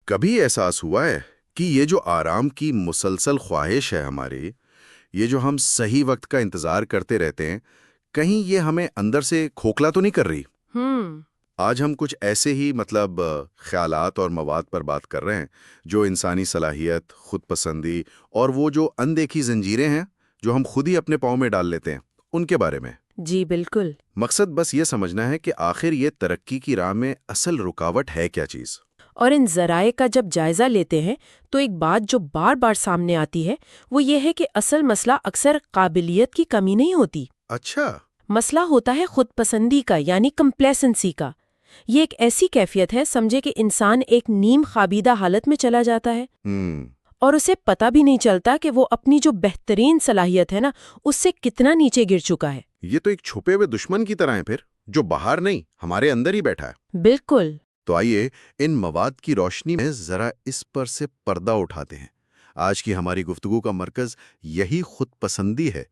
کبھی احساس ہوا ہے کہ یہ جو آرام کی مسلسل خواہش ہے ہماری، یہ جو ہم صحیح وقت کا انتظار کرتے رہتے ہیں، کہیں یہ ہمیں اندر سے کھوکھلا تو نہیں کر رہی؟ ہم آج ہم کچھ ایسے ہی خیالات اور مواد پر بات کر رہے ہیں جو انسانی صلاحیت، خود پسندی اور وہ جو اندیکھی زنجیریں ہیں جو ہم خود ہی اپنے پاؤں میں ڈال لیتے ہیں، ان کے بارے میں۔ جی بالکل۔ مقصد بس یہ سمجھنا ہے کہ آخر یہ ترقی کی راہ میں اصل رکاوٹ ہے کیا چیز؟ اور ان ذرائع کا جب جائزہ لیتے ہیں تو ایک بات جو بار بار سامنے آتی ہے وہ یہ ہے کہ اصل مسئلہ اکثر قابلیت کی کمی نہیں ہوتی۔ اچھا۔ مسئلہ ہوتا ہے خود پسندی کا، یعنی کمپلیسنسی کا۔ یہ ایک ایسی کیفیت ہے، سمجھے کہ انسان ایک نیم خوابیدہ حالت میں چلا جاتا ہے اور اسے پتہ بھی نہیں چلتا کہ وہ اپنی جو بہترین صلاحیت ہے نا، اس سے کتنا نیچے گر چکا ہے۔ یہ تو ایک چھپے ہوئے دشمن کی طرح ہے پھر، جو باہر نہیں ہمارے اندر ہی بیٹھا ہے۔ بالکل۔ تو آئیے ان مواد کی روشنی میں ذرا اس پر سے پردہ اٹھاتے ہیں۔ آج کی ہماری گفتگو کا مرکز یہی خود پسندی ہے،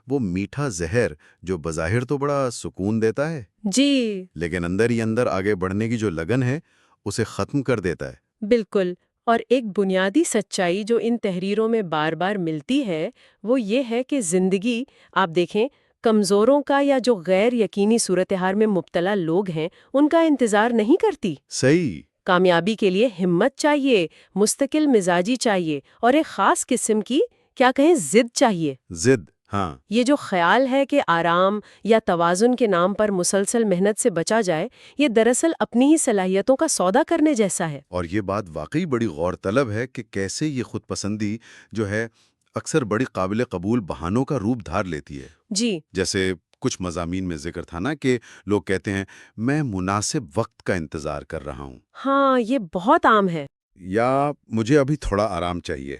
وہ میٹھا زہر جو بظاہر تو بڑا سکون دیتا ہے جی لیکن اندر ہی اندر آگے بڑھنے کی جو لگن ہے اسے ختم کر دیتا ہے۔ بالکل۔ اور ایک بنیادی سچائی جو ان تحریروں میں بار بار ملتی ہے وہ یہ ہے کہ زندگی، آپ دیکھیں، کمزوروں کا یا جو غیر یقینی صورتحال میں مبتلا لوگ ہیں ان کا انتظار نہیں کرتی۔ صحیح۔ کامیابی کے لیے ہمت چاہیے، مستقل مزاجی چاہیے اور ایک خاص قسم کی، کیا کہیں، ضد چاہیے۔ ضد، ہاں۔ یہ جو خیال ہے کہ آرام یا توازن کے نام پر مسلسل محنت سے بچا جائے، یہ دراصل اپنی ہی صلاحیتوں کا سودا کرنے جیسا ہے۔ اور یہ بات واقعی بڑی غور طلب ہے کہ کیسے یہ خود پسندی جو ہے اکثر بڑی قابل قبول بہانوں کا روپ دھار لیتی ہے۔ جی جیسے کچھ مضامین میں ذکر تھا نا کہ لوگ کہتے ہیں میں مناسب وقت کا انتظار کر رہا ہوں، ہاں، یہ بہت عام ہے۔ یا مجھے ابھی تھوڑا آرام چاہیے،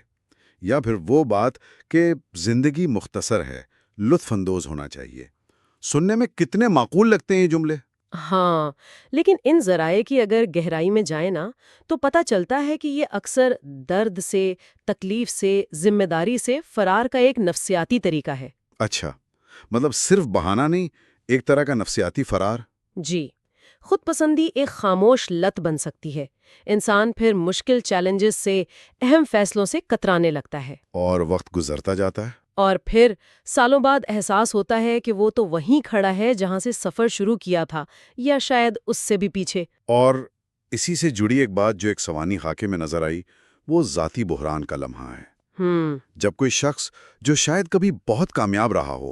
یا پھر وہ بات کہ زندگی مختصر ہے، لطف اندوز ہونا چاہیے۔ سننے میں کتنے معقول لگتے ہیں یہ جملے۔ ہاں، لیکن ان ذرائع کی اگر گہرائی میں جائیں نا تو پتہ چلتا ہے کہ یہ اکثر درد سے، تکلیف سے، ذمہ داری سے فرار کا ایک نفسیاتی طریقہ ہے۔ اچھا، مطلب صرف بہانہ نہیں، ایک طرح کا نفسیاتی فرار۔ جی، خود پسندی ایک خاموش لت بن سکتی ہے۔ انسان پھر مشکل چیلنجز سے، اہم فیصلوں سے کترانے لگتا ہے، اور وقت گزرتا جاتا ہے۔ اور پھر سالوں بعد احساس ہوتا ہے کہ وہ تو وہیں کھڑا ہے جہاں سے سفر شروع کیا تھا، یا شاید اس سے بھی پیچھے۔ اور اسی سے جڑی ایک بات جو ایک سوانی خاکے میں نظر آئی، وہ ذاتی بحران کا لمحہ ہے۔ جب کوئی شخص جو شاید کبھی بہت کامیاب رہا ہو،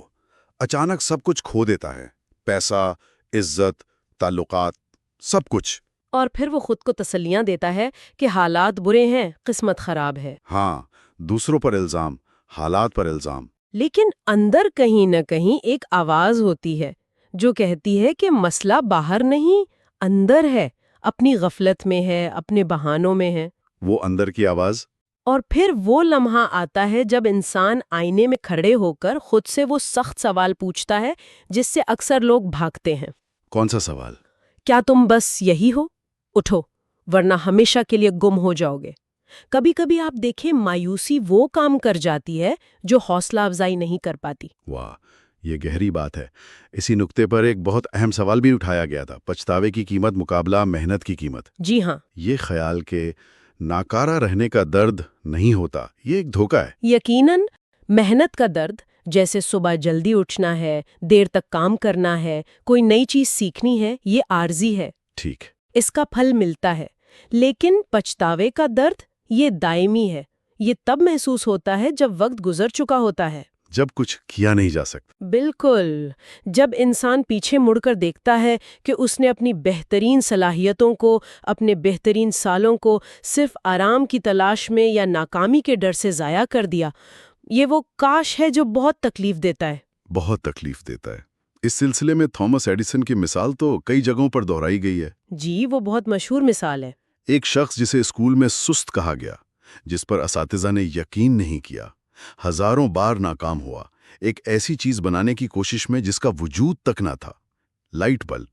اچانک سب کچھ کھو دیتا ہے، پیسہ، عزت، تعلقات، سب کچھ۔ اور پھر وہ خود کو تسلیاں دیتا ہے کہ حالات برے ہیں، قسمت خراب ہے۔ ہاں، دوسروں پر الزام، حالات پر الزام۔ لیکن اندر کہیں نہ کہیں ایک آواز ہوتی ہے جو کہتی ہے کہ مسئلہ باہر نہیں، اندر ہے، اپنی غفلت میں ہے، اپنے بہانوں میں ہے۔ وہ اندر کی آواز؟ اور پھر وہ لمحہ آتا ہے جب انسان آئینے میں کھڑے ہو کر خود سے وہ سخت سوال پوچھتا ہے جس سے اکثر لوگ بھاگتے ہیں۔ کون سا سوال؟ کیا تم بس یہی ہو؟ اٹھو، ورنہ ہمیشہ کے لیے گم ہو جاؤ گے۔ کبھی کبھی آپ دیکھیں مایوسی وہ کام کر جاتی ہے جو حوصلہ افزائی نہیں کر پاتی۔ واہ، یہ گہری بات ہے۔ اسی نقطے پر ایک بہت اہم سوال بھی اٹھایا گیا تھا، پچھتاوے کی قیمت مقابلہ محنت کی قیمت۔ جی ہاں، یہ خیال کہ ناکارہ رہنے کا درد نہیں ہوتا، یہ ایک دھوکہ ہے۔ یقیناً محنت کا درد، جیسے صبح جلدی اٹھنا ہے، دیر تک کام کرنا ہے، کوئی نئی چیز سیکھنی ہے، یہ عارضی ہے، ٹھیک۔ اس کا پھل ملتا ہے۔ لیکن پچھتاوے کا درد یہ دائمی ہے، یہ تب محسوس ہوتا ہے جب وقت گزر چکا ہوتا ہے، جب کچھ کیا نہیں جا سکتا۔ بالکل، جب انسان پیچھے مڑ کر دیکھتا ہے کہ اس نے اپنی بہترین صلاحیتوں کو، اپنے بہترین سالوں کو صرف آرام کی تلاش میں یا ناکامی کے ڈر سے ضائع کر دیا، یہ وہ کاش ہے جو بہت تکلیف دیتا ہے۔ بہت تکلیف دیتا ہے۔ اس سلسلے میں تھامس ایڈیسن کی مثال تو کئی جگہوں پر دہرائی گئی ہے۔ جی، وہ بہت مشہور مثال ہے۔ ایک شخص جسے اسکول میں سست کہا گیا، جس پر اساتذہ نے یقین نہیں کیا، ہزاروں بار ناکام ہوا ایک ایسی چیز بنانے کی کوشش میں جس کا وجود تک نہ تھا، لائٹ بلب۔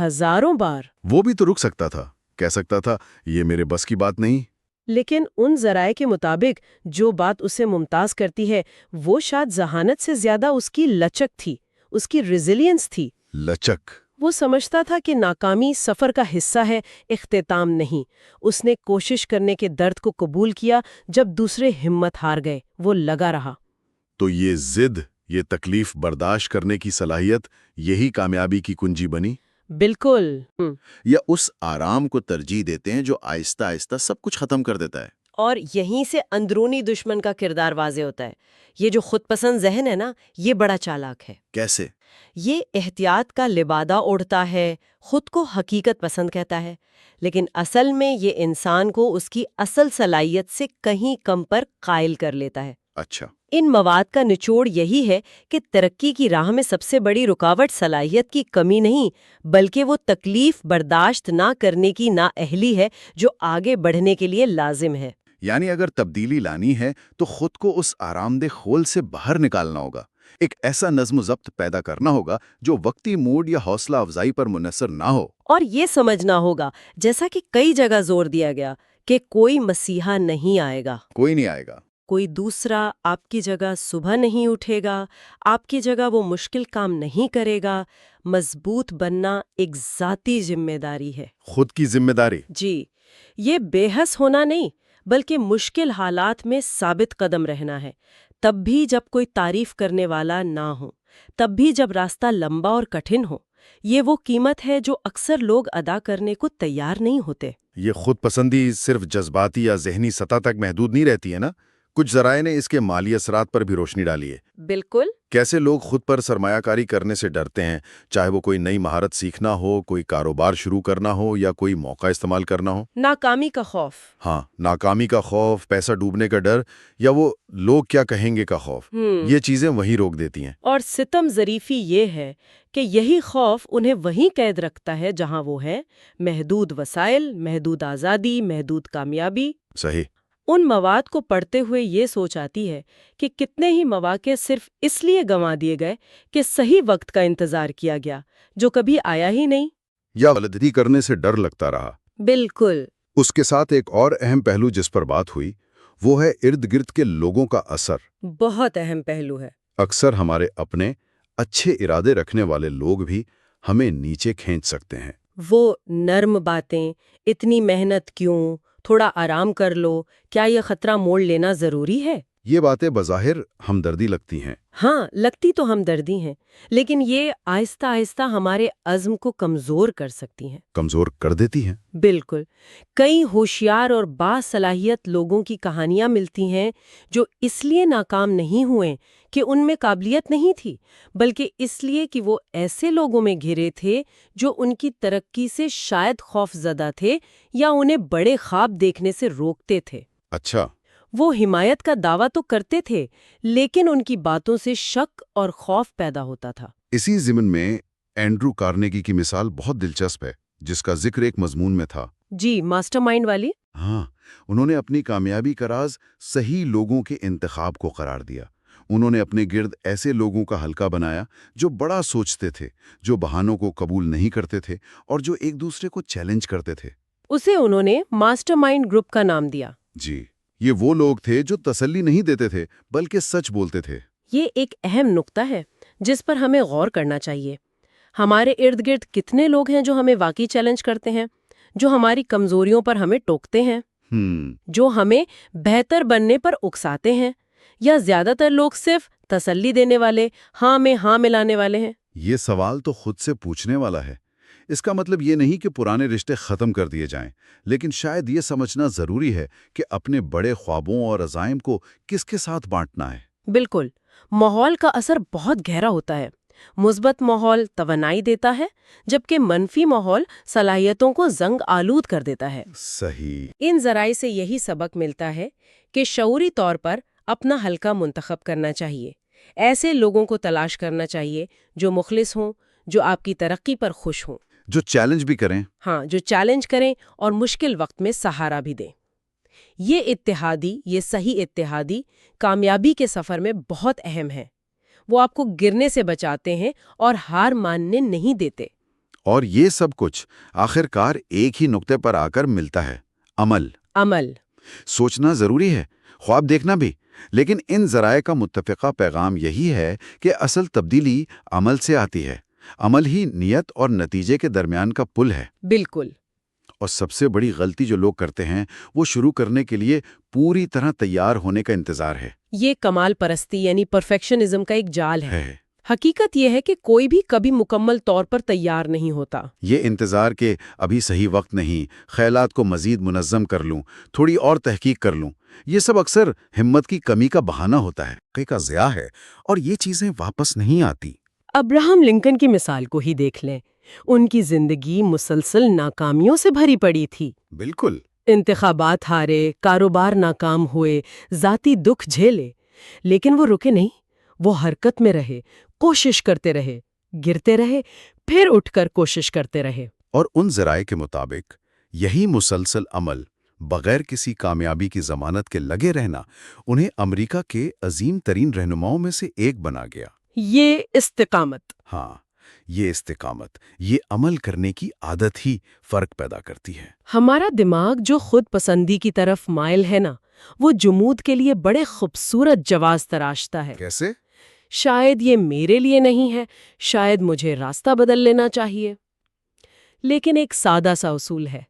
ہزاروں بار۔ وہ بھی تو رک سکتا تھا، کہہ سکتا تھا یہ میرے بس کی بات نہیں۔ لیکن ان ذرائع کے مطابق جو بات اسے ممتاز کرتی ہے وہ شاید ذہانت سے زیادہ اس کی لچک تھی، اس کی ریزیلینس تھی۔ لچک، وہ سمجھتا تھا کہ ناکامی سفر کا حصہ ہے، اختتام نہیں۔ اس نے کوشش کرنے کے درد کو قبول کیا جب دوسرے ہمت ہار گئے، وہ لگا رہا۔ تو یہ ضد، یہ تکلیف برداشت کرنے کی صلاحیت، یہی کامیابی کی کنجی بنی؟ بالکل۔ یا اس آرام کو ترجیح دیتے ہیں جو آہستہ آہستہ سب کچھ ختم کر دیتا ہے؟ اور یہیں سے اندرونی دشمن کا کردار واضح ہوتا ہے۔ یہ جو خود پسند ذہن ہے نا، یہ بڑا چالاک ہے۔ کیسے؟ یہ احتیاط کا لبادہ اوڑھتا ہے، خود کو حقیقت پسند کہتا ہے، لیکن اصل میں یہ انسان کو اس کی اصل صلاحیت سے کہیں کم پر قائل کر لیتا ہے۔ اچھا، ان مواد کا نچوڑ یہی ہے کہ ترقی کی راہ میں سب سے بڑی رکاوٹ صلاحیت کی کمی نہیں، بلکہ وہ تکلیف برداشت نہ کرنے کی نااہلی ہے جو آگے بڑھنے کے لیے لازم ہے۔ یعنی اگر تبدیلی لانی ہے تو خود کو اس آرام دہ خول سے باہر نکالنا ہوگا، ایک ایسا نظم و ضبط پیدا کرنا ہوگا جو وقتی موڈ یا حوصلہ افزائی پر منحصر نہ ہو۔ اور یہ سمجھنا ہوگا، جیسا کہ کئی جگہ زور دیا گیا، کہ کوئی مسیحا نہیں آئے گا، کوئی نہیں آئے گا، کوئی دوسرا آپ کی جگہ صبح نہیں اٹھے گا، آپ کی جگہ وہ مشکل کام نہیں کرے گا۔ مضبوط بننا ایک ذاتی ذمہ داری ہے۔ خود کی ذمہ داری۔ جی، یہ بے حس ہونا نہیں، بلکہ مشکل حالات میں ثابت قدم رہنا ہے، تب بھی جب کوئی تعریف کرنے والا نہ ہو، تب بھی جب راستہ لمبا اور کٹھن ہو۔ یہ وہ قیمت ہے جو اکثر لوگ ادا کرنے کو تیار نہیں ہوتے۔ یہ خود پسندی صرف جذباتی یا ذہنی سطح تک محدود نہیں رہتی ہے نا؟ کچھ ذرائع نے اس کے مالی اثرات پر بھی روشنی ڈالی ہے۔ بالکل۔ کیسے لوگ خود پر سرمایہ کاری کرنے سے ڈرتے ہیں، چاہے وہ کوئی نئی مہارت سیکھنا ہو، کوئی کاروبار شروع کرنا ہو یا کوئی موقع استعمال کرنا ہو۔ ناکامی کا خوف۔ ہاں، ناکامی کا خوف، پیسہ ڈوبنے کا ڈر یا وہ لوگ کیا کہیں گے کا خوف، یہ چیزیں وہیں روک دیتی ہیں۔ اور ستم ظریفی یہ ہے کہ یہی خوف انہیں وہیں قید رکھتا ہے جہاں وہ ہیں، محدود وسائل، محدود آزادی، محدود کامیابی۔ صحیح۔ ان مواد کو پڑھتے ہوئے یہ سوچ آتی ہے کہ کتنے ہی مواقع صرف اس لیے گنوا دیے گئے کہ صحیح وقت کا انتظار کیا گیا، جو کبھی آیا ہی نہیں، یا غلطی کرنے سے ڈر لگتا رہا۔ بالکل۔ اس کے ساتھ ایک اور اہم پہلو جس پر بات ہوئی وہ ہے ارد گرد کے لوگوں کا اثر۔ بہت اہم پہلو ہے۔ اکثر ہمارے اپنے اچھے ارادے رکھنے والے لوگ بھی ہمیں نیچے کھینچ سکتے ہیں۔ وہ نرم باتیں، اتنی محنت کیوں، تھوڑا آرام کر لو، کیا یہ خطرہ موڑ لینا ضروری ہے؟ یہ باتیں بظاہر ہمدردی لگتی ہیں، ہاں، لگتی تو ہمدردی ہیں، لیکن یہ آہستہ آہستہ ہمارے عزم کو کمزور کر سکتی ہیں۔ کمزور کر دیتی ہیں۔ بالکل۔ کئی ہوشیار اور باصلاحیت لوگوں کی کہانیاں ملتی ہیں جو اس لیے ناکام نہیں ہوئے کہ ان میں قابلیت نہیں تھی، بلکہ اس لیے کہ وہ ایسے لوگوں میں گھرے تھے جو ان کی ترقی سے شاید خوف زدہ تھے یا انہیں بڑے خواب دیکھنے سے روکتے تھے۔ اچھا، وہ حمایت کا دعویٰ تو کرتے تھے، لیکن ان کی باتوں سے شک اور خوف پیدا ہوتا تھا۔ اسی ضمن میں اینڈرو کارنیگی کی مثال بہت دلچسپ ہے، جس کا ذکر ایک مضمون میں تھا۔ جی، ماسٹر مائنڈ والی۔ ہاں، انہوں نے اپنی کامیابی کا راز صحیح لوگوں کے انتخاب کو قرار دیا۔ انہوں نے اپنے گرد ایسے لوگوں کا حلقہ بنایا جو بڑا سوچتے تھے، جو بہانوں کو قبول نہیں کرتے تھے اور جو ایک دوسرے کو چیلنج کرتے تھے۔ اسے انہوں نے ماسٹر مائنڈ گروپ کا نام دیا۔ جی، یہ وہ لوگ تھے جو تسلی نہیں دیتے تھے بلکہ سچ بولتے تھے۔ یہ ایک اہم نقطہ ہے جس پر ہمیں غور کرنا چاہیے۔ ہمارے ارد گرد کتنے لوگ ہیں جو ہمیں واقعی چیلنج کرتے ہیں، جو ہماری کمزوریوں پر ہمیں ٹوکتے ہیں، جو ہمیں بہتر بننے پر اکساتے ہیں، یا زیادہ تر لوگ صرف تسلی دینے والے، ہاں میں ہاں ملانے والے ہیں؟ یہ سوال تو خود سے پوچھنے والا ہے۔ اس کا مطلب یہ نہیں کہ پرانے رشتے ختم کر دیے جائیں، لیکن شاید یہ سمجھنا ضروری ہے کہ اپنے بڑے خوابوں اور عزائم کو کس کے ساتھ بانٹنا ہے۔ بالکل۔ ماحول کا اثر بہت گہرا ہوتا ہے۔ مثبت ماحول توانائی دیتا ہے، جبکہ منفی ماحول صلاحیتوں کو زنگ آلود کر دیتا ہے۔ صحیح۔ ان ذرائع سے یہی سبق ملتا ہے کہ شعوری طور پر اپنا حلقہ منتخب کرنا چاہیے۔ ایسے لوگوں کو تلاش کرنا چاہیے جو مخلص ہوں، جو آپ کی ترقی پر خوش ہوں، جو چیلنج بھی کریں۔ ہاں، جو چیلنج کریں اور مشکل وقت میں سہارا بھی دیں۔ یہ صحیح اتحادی کامیابی کے سفر میں بہت اہم ہے۔ وہ آپ کو گرنے سے بچاتے ہیں اور ہار ماننے نہیں دیتے۔ اور یہ سب کچھ آخر کار ایک ہی نقطے پر آ کر ملتا ہے: عمل۔ سوچنا ضروری ہے، خواب دیکھنا بھی، لیکن ان ذرائع کا متفقہ پیغام یہی ہے کہ اصل تبدیلی عمل سے آتی ہے۔ عمل ہی نیت اور نتیجے کے درمیان کا پل ہے۔ بالکل۔ اور سب سے بڑی غلطی جو لوگ کرتے ہیں وہ شروع کرنے کے لیے پوری طرح تیار ہونے کا انتظار ہے۔ یہ کمال پرستی یعنی پرفیکشنزم کا ایک جال ہے۔ حقیقت یہ ہے کہ کوئی بھی کبھی مکمل طور پر تیار نہیں ہوتا۔ یہ انتظار کہ ابھی صحیح وقت نہیں، خیالات کو مزید منظم کر لوں، تھوڑی اور تحقیق کر لوں، یہ سب اکثر ہمت کی کمی کا بہانہ ہوتا ہے، کا ضیاع ہے، اور یہ چیزیں واپس نہیں آتی۔ ابراہم لنکن کی مثال کو ہی دیکھ لیں، ان کی زندگی مسلسل ناکامیوں سے بھری پڑی تھی۔ بالکل۔ انتخابات ہارے، کاروبار ناکام ہوئے، ذاتی دکھ جھیلے، لیکن وہ رکے نہیں، وہ حرکت میں رہے، کوشش کرتے رہے، گرتے رہے، پھر اٹھ کر کوشش کرتے رہے۔ اور ان ذرائع کے مطابق یہی مسلسل عمل بغیر کسی کامیابی کی ضمانت کے لگے رہنا انہیں امریکہ کے عظیم ترین رہنماؤں میں سے ایک بنا گیا۔ یہ استقامت۔ ہاں، یہ استقامت، یہ عمل کرنے کی عادت ہی فرق پیدا کرتی ہے۔ ہمارا دماغ جو خود پسندی کی طرف مائل ہے نا، وہ جمود کے لیے بڑے خوبصورت جواز تراشتا ہے۔ کیسے؟ شاید یہ میرے لیے نہیں ہے، شاید مجھے راستہ بدل لینا چاہیے۔ لیکن ایک سادہ سا اصول ہے،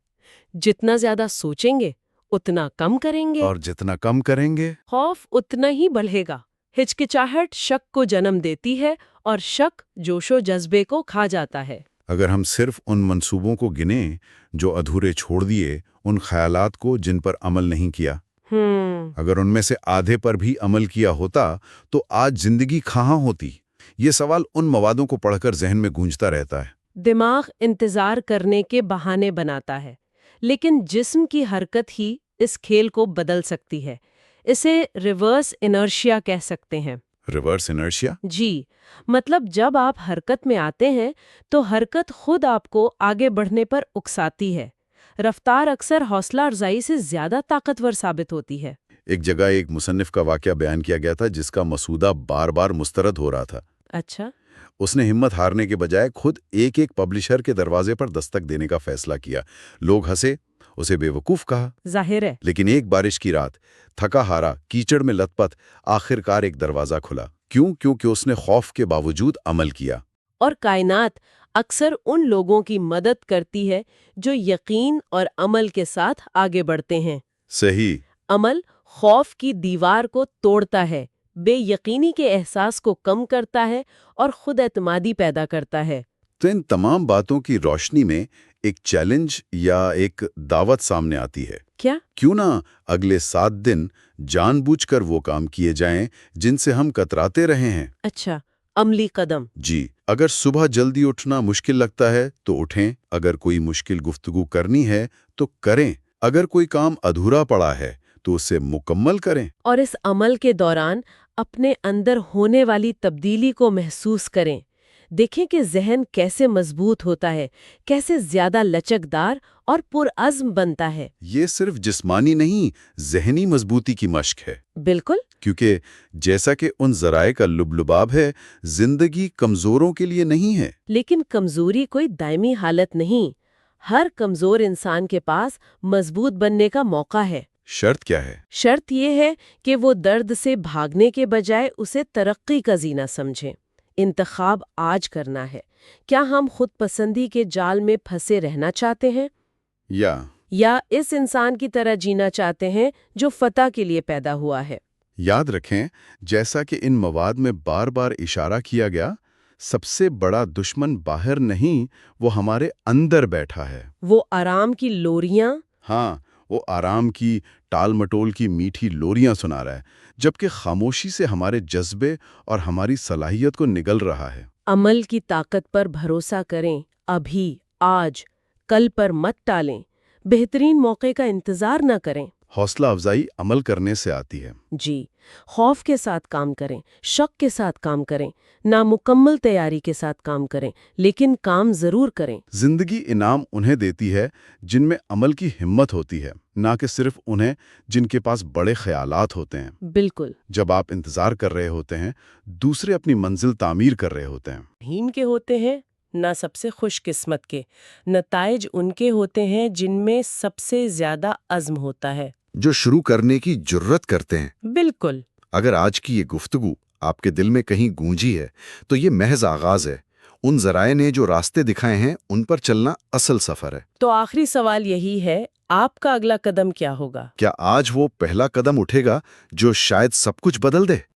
جتنا زیادہ سوچیں گے اتنا کم کریں گے، اور جتنا کم کریں گے خوف اتنا ہی بڑھے گا۔ ہچکچاہٹ شک کو جنم دیتی ہے اور شک جوش و جذبے کو کھا جاتا ہے۔ اگر ہم صرف ان منصوبوں کو گنیں جو ادھورے چھوڑ دیے، ان خیالات کو جن پر عمل نہیں کیا، اگر ان میں سے آدھے پر بھی عمل کیا ہوتا تو آج زندگی کہاں ہوتی؟ یہ سوال ان موادوں کو پڑھ کر ذہن میں گونجتا رہتا ہے۔ دماغ انتظار کرنے کے بہانے بناتا ہے، لیکن جسم کی حرکت ہی اس کھیل کو بدل سکتی ہے۔ اسے ریورس انرشیا کہہ سکتے ہیں۔ Reverse inertia? جی، مطلب جب آپ حرکت میں آتے ہیں تو حرکت خود آپ کو آگے بڑھنے پر اکساتی ہے۔ رفتار اکثر حوصلہ افزائی سے زیادہ طاقتور ثابت ہوتی ہے۔ ایک جگہ ایک مصنف کا واقعہ بیان کیا گیا تھا جس کا مسودہ بار بار مسترد ہو رہا تھا۔ اچھا۔ اس نے ہمت ہارنے کے بجائے خود ایک پبلشر کے دروازے پر دستک دینے کا فیصلہ کیا۔ لوگ ہنسے، اسے بے وقوف کہا۔ ظاہر ہے۔ لیکن ایک بارش کی رات، تھکا ہارا، کیچڑ میں لت پت، آخرکار ایک دروازہ کھلا۔ کیونکہ اس نے خوف کے باوجود عمل کیا۔ اور کائنات اکثر ان لوگوں کی مدد کرتی ہے جو یقین اور عمل کے ساتھ آگے بڑھتے ہیں۔ صحیح۔ عمل خوف کی دیوار کو توڑتا ہے، بے یقینی کے احساس کو کم کرتا ہے اور خود اعتمادی پیدا کرتا ہے۔ تو ان تمام باتوں کی روشنی میں ایک چیلنج یا ایک دعوت سامنے آتی ہے۔ کیا؟ کیوں نہ اگلے 7 دن جان بوجھ کر وہ کام کیے جائیں جن سے ہم کتراتے رہے ہیں۔ اچھا، عملی قدم۔ جی، اگر صبح جلدی اٹھنا مشکل لگتا ہے تو اٹھیں، اگر کوئی مشکل گفتگو کرنی ہے تو کریں، اگر کوئی کام ادھورا پڑا ہے تو اسے مکمل کریں۔ اور اس عمل کے دوران اپنے اندر ہونے والی تبدیلی کو محسوس کریں۔ دیکھیں کہ ذہن کیسے مضبوط ہوتا ہے، کیسے زیادہ لچکدار اور پرعزم بنتا ہے۔ یہ صرف جسمانی نہیں، ذہنی مضبوطی کی مشق ہے۔ بالکل۔ کیونکہ جیسا کہ ان ذرائع کا لبلباب ہے، زندگی کمزوروں کے لیے نہیں ہے۔ لیکن کمزوری کوئی دائمی حالت نہیں۔ ہر کمزور انسان کے پاس مضبوط بننے کا موقع ہے۔ شرط کیا ہے؟ شرط یہ ہے کہ وہ درد سے بھاگنے کے بجائے اسے ترقی کا زینہ سمجھیں۔ انتخاب آج کرنا ہے۔ کیا ہم خود پسندی کے جال میں پھنسے رہنا چاہتے ہیں؟ یا اس انسان کی طرح جینا چاہتے ہیں جو فتح کے لیے پیدا ہوا ہے؟ یاد رکھیں، جیسا کہ ان مواد میں بار بار اشارہ کیا گیا، سب سے بڑا دشمن باہر نہیں، وہ ہمارے اندر بیٹھا ہے۔ وہ آرام کی لوریاں۔ ہاں، وہ آرام کی ٹال مٹول کی میٹھی لوریاں سنا رہا ہے، جبکہ خاموشی سے ہمارے جذبے اور ہماری صلاحیت کو نگل رہا ہے۔ عمل کی طاقت پر بھروسہ کریں، ابھی، آج، کل پر مت ٹالیں، بہترین موقع کا انتظار نہ کریں۔ حوصلہ افزائی عمل کرنے سے آتی ہے۔ جی، خوف کے ساتھ کام کریں، شک کے ساتھ کام کریں، نامکمل تیاری کے ساتھ کام کریں، لیکن کام ضرور کریں۔ زندگی انعام انہیں دیتی ہے جن میں عمل کی ہمت ہوتی ہے، نہ کہ صرف انہیں جن کے پاس بڑے خیالات ہوتے ہیں۔ بالکل۔ جب آپ انتظار کر رہے ہوتے ہیں، دوسرے اپنی منزل تعمیر کر رہے ہوتے ہیں۔ ہین کے ہوتے ہیں نہ سب سے خوش قسمت کے، نتائج ان کے ہوتے ہیں جن میں سب سے زیادہ عزم ہوتا ہے۔ جو شروع کرنے کی جرت کرتے ہیں۔ بالکل۔ اگر آج کی یہ گفتگو آپ کے دل میں کہیں گونجی ہے تو یہ محض آغاز ہے، ان ذرائع نے جو راستے دکھائے ہیں ان پر چلنا اصل سفر ہے۔ تو آخری سوال یہی ہے، آپ کا اگلا قدم کیا ہوگا؟ کیا آج وہ پہلا قدم اٹھے گا جو شاید سب کچھ بدل دے؟